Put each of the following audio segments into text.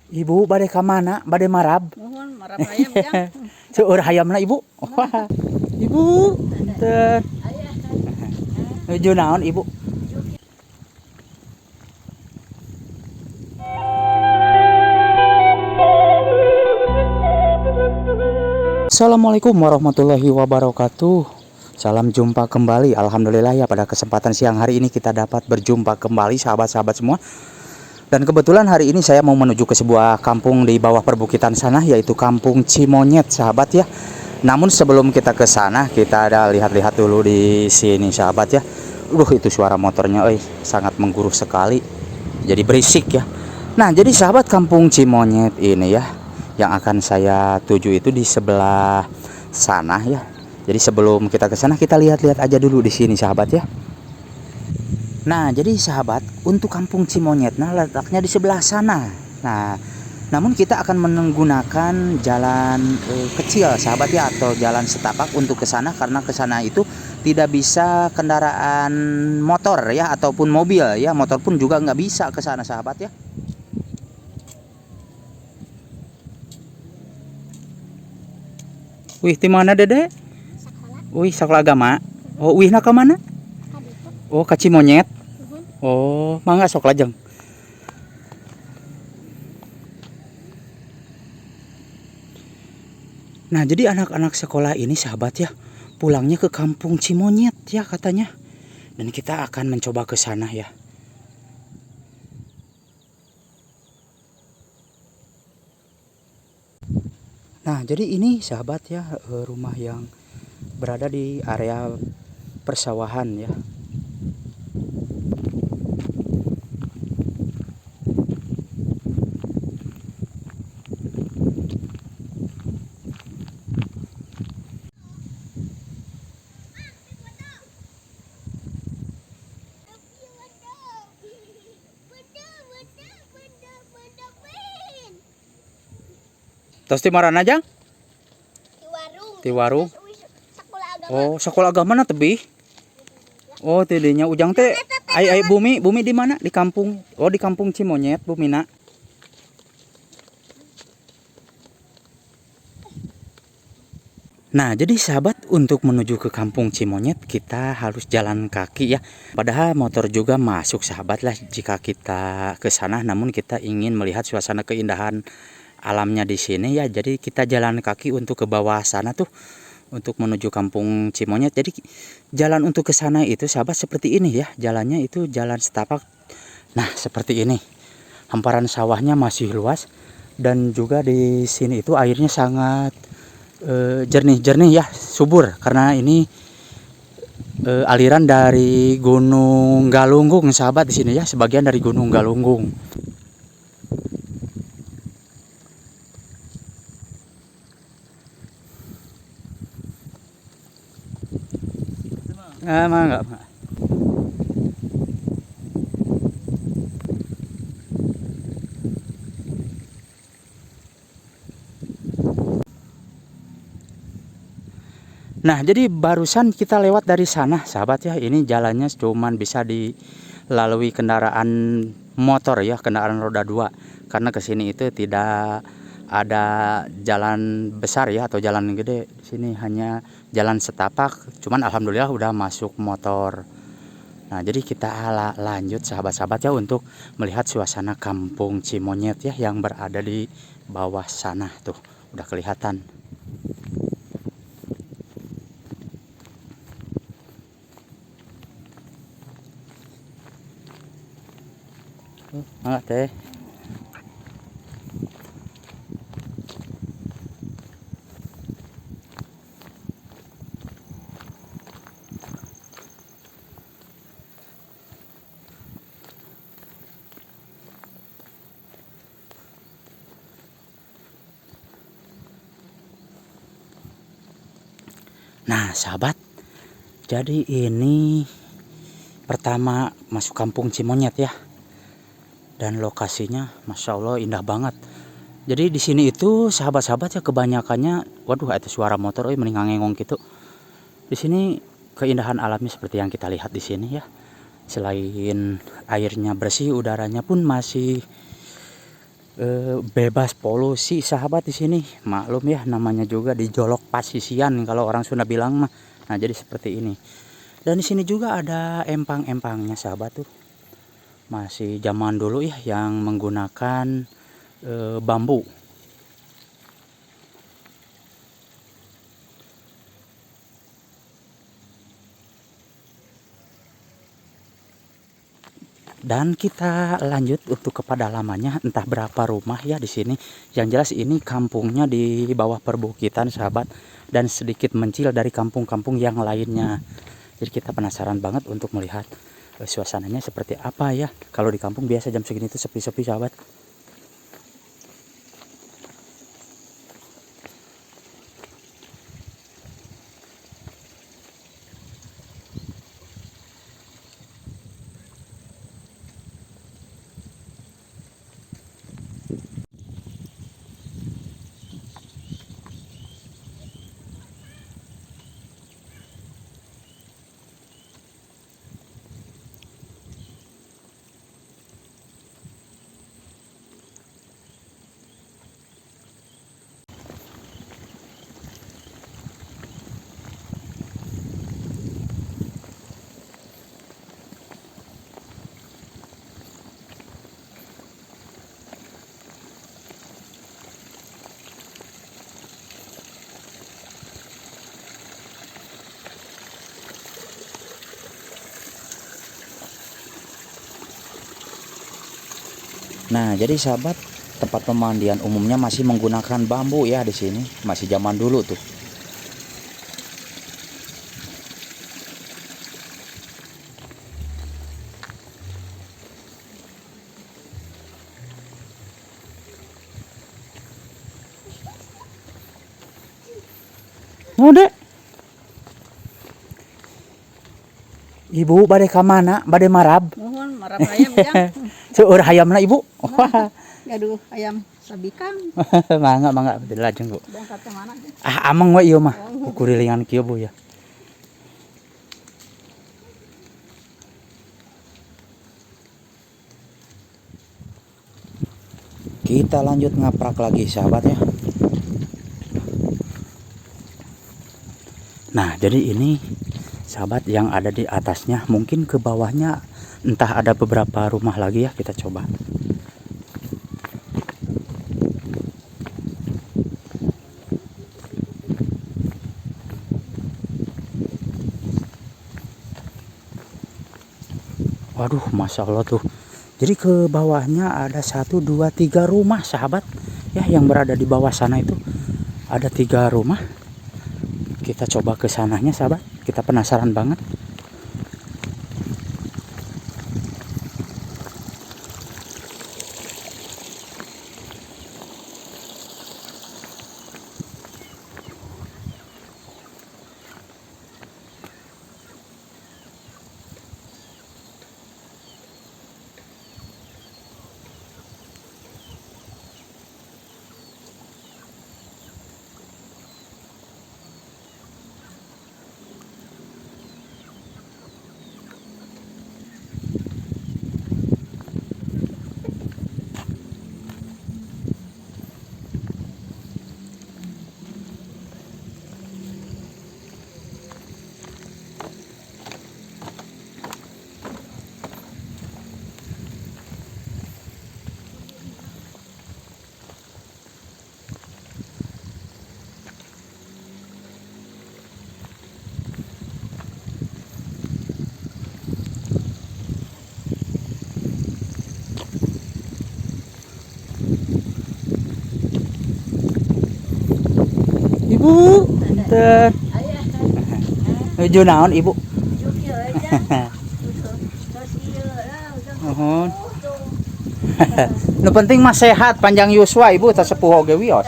Ibu bade ka mana? Bade marab. Mohon marap ayam jang. Seueur hayamna ibu. Wah. Ibu, enten. Nuju naon ibu? Assalamualaikum warahmatullahi wabarakatuh. Salam jumpa kembali. Alhamdulillah ya, pada kesempatan siang hari ini kita dapat berjumpa kembali sahabat-sahabat semua. Dan kebetulan hari ini saya mau menuju ke sebuah kampung di bawah perbukitan sana, yaitu Kampung Cimonyet, sahabat ya. Namun sebelum kita ke sana, kita ada lihat-lihat dulu di sini, sahabat ya. Itu suara motornya, sangat menggurui sekali. Jadi berisik ya. Nah, jadi sahabat, Kampung Cimonyet ini ya, yang akan saya tuju itu di sebelah sana ya. Jadi sebelum kita ke sana, kita lihat-lihat aja dulu di sini, sahabat ya. Nah, jadi sahabat, untuk Kampung Cimonyet, nah letaknya di sebelah sana. Nah, namun kita akan menggunakan jalan kecil, sahabat ya, atau jalan setapak untuk ke sana, karena ke sana itu tidak bisa kendaraan motor ya, ataupun mobil ya. Motor pun juga nggak bisa ke sana, sahabat ya. Wih, di mana Dede? Wih, sekolah agama. Oh, wih nak ke mana? Oh, ke Cimonyet. Oh, mangga sok lajeng. Nah, jadi anak-anak sekolah ini, sahabat ya, pulangnya ke Kampung Cimonyet ya katanya. Dan kita akan mencoba ke sana ya. Nah, jadi ini sahabat ya, rumah yang berada di area persawahan ya. Terus di mana aja? Di warung. Oh, sekolah agama na tebih. Oh, tidinya ujang teh. Ai bumi di mana? Di kampung. Oh, di Kampung Cimonyet, Bumina. Nah, jadi sahabat, untuk menuju ke Kampung Cimonyet kita harus jalan kaki ya. Padahal motor juga masuk, sahabat lah, jika kita ke sana. Namun kita ingin melihat suasana keindahan alamnya di sini ya. Jadi kita jalan kaki untuk ke bawah sana tuh, untuk menuju Kampung Cimonyet. Jadi jalan untuk ke sana itu, sahabat, seperti ini ya. Jalannya itu jalan setapak. Nah, seperti ini. Hamparan sawahnya masih luas, dan juga di sini itu airnya sangat jernih ya, subur, karena ini aliran dari Gunung Galunggung, sahabat, di sini ya, sebagian dari Gunung Galunggung. Enggak. Nah, jadi barusan kita lewat dari sana, sahabat ya. Ini jalannya cuman bisa dilalui kendaraan motor ya, kendaraan roda 2. Karena ke sini itu tidak ada jalan besar ya, atau jalan gede. Di sini hanya jalan setapak. Cuman alhamdulillah udah masuk motor. Nah, jadi kita lanjut, sahabat-sahabat ya, untuk melihat suasana Kampung Cimonyet ya, yang berada di bawah sana tuh. Udah kelihatan. Enggak teh. Nah, sahabat, jadi ini pertama masuk Kampung Cimonyet ya. Dan lokasinya Masya Allah indah banget. Jadi di sini itu, sahabat-sahabat ya, kebanyakannya, waduh, ada suara motor meningangengong gitu. Di sini keindahan alamnya seperti yang kita lihat di sini ya. Selain airnya bersih, udaranya pun masih bebas polusi sahabat di sini. Maklum ya, namanya juga di Jolok Pasisian kalau orang Sunda bilang mah. Nah, jadi seperti ini. Dan di sini juga ada empang-empangnya sahabat tuh. Masih zaman dulu ya yang menggunakan bambu. Dan kita lanjut untuk ke pedalamannya, entah berapa rumah ya di sini. Yang jelas ini kampungnya di bawah perbukitan sahabat, dan sedikit mencil dari kampung-kampung yang lainnya. Jadi kita penasaran banget untuk melihat suasananya seperti apa ya. Kalau di kampung biasa jam segini itu sepi-sepi sahabat. Nah, jadi sahabat, tempat pemandian umumnya masih menggunakan bambu ya di sini, masih zaman dulu tuh. Udah. Ibu bade ka mana? Bade marab. Mohon marab ayam ya. Seueur hayamna ibu. Wah. Aduh ayam sabikang. Mangga dilajeng Bu. Berangkat ke mana? Ameng we ieu mah. Kurilingan kieu Bu ya. Kita lanjut ngaprak lagi sahabat ya. Nah, jadi ini sahabat yang ada di atasnya, mungkin ke bawahnya entah ada beberapa rumah lagi ya, kita coba. Waduh, Masya Allah tuh. Jadi ke bawahnya ada 1, 2, 3 rumah sahabat ya, yang berada di bawah sana itu ada 3 rumah. Kita coba ke sananya sahabat, kita penasaran banget. Ibu, enten. Nuju naon Ibu? Nuhun. Nu penting mah sehat, panjang yuswa Ibu, tak sepuh oge wios.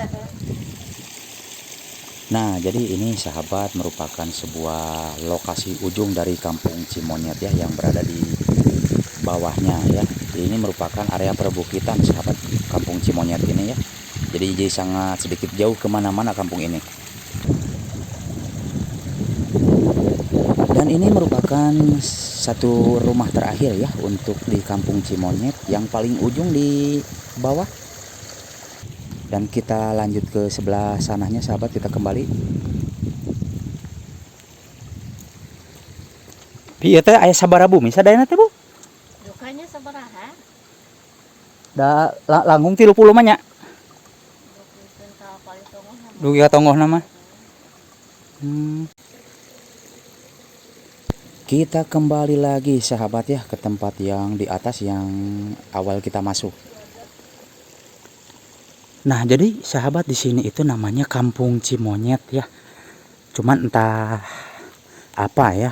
Nah, jadi ini sahabat merupakan sebuah lokasi ujung dari Kampung Cimonyet ya, yang berada di bawahnya ya. Ini merupakan area perbukitan sahabat, Kampung Cimonyet ini ya. Jadi sangat sedikit jauh kemana-mana kampung ini. Dan ini merupakan satu rumah terakhir ya untuk di Kampung Cimonyet, yang paling ujung di bawah. Dan kita lanjut ke sebelah sananya sahabat, kita kembali. Pieu teh aya sabaraha bumi sadayana teh Bu? Dukanya sabaraha? Da langkung 30 mah nya. Dukikeun ka palitongoh mah. Dugi ka tonggosna mah. Kita kembali lagi sahabat ya ke tempat yang di atas yang awal kita masuk. Nah, jadi sahabat di sini itu namanya Kampung Cimonyet ya. Cuman entah apa ya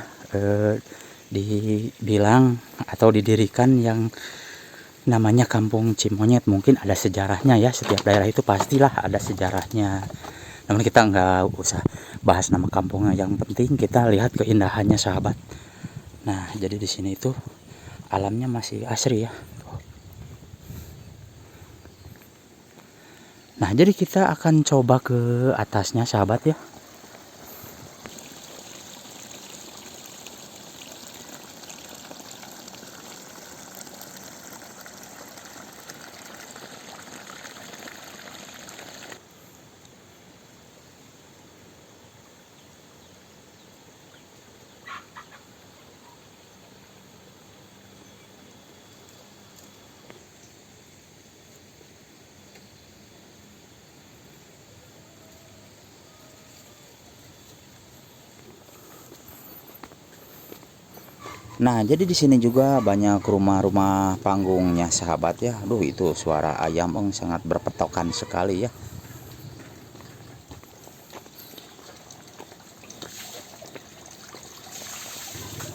dibilang atau didirikan yang namanya Kampung Cimonyet. Mungkin ada sejarahnya ya, setiap daerah itu pastilah ada sejarahnya. Namun kita nggak usah bahas nama kampungnya, yang penting kita lihat keindahannya sahabat. Nah, jadi di sini itu alamnya masih asri ya. Nah, jadi kita akan coba ke atasnya sahabat ya. Nah, jadi di sini juga banyak rumah-rumah panggungnya sahabat ya. Aduh, itu suara ayam sangat berpetokan sekali ya.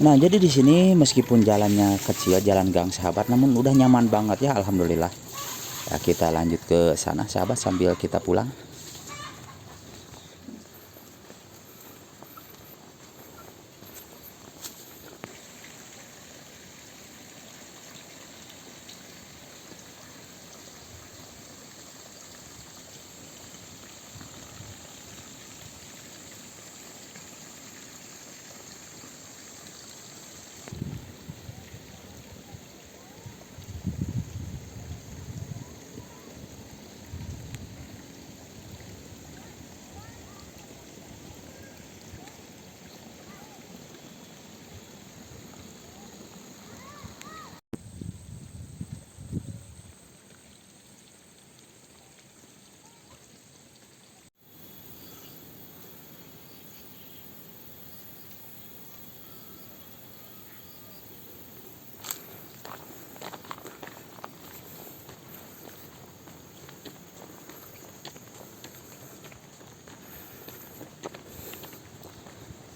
Nah, jadi di sini meskipun jalannya kecil, jalan gang sahabat, namun udah nyaman banget ya, alhamdulillah. Ya, kita lanjut ke sana sahabat sambil kita pulang.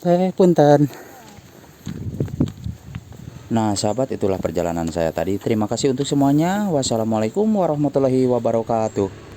Punten. Nah sahabat, itulah perjalanan saya tadi. Terima kasih untuk semuanya. Wassalamualaikum warahmatullahi wabarakatuh.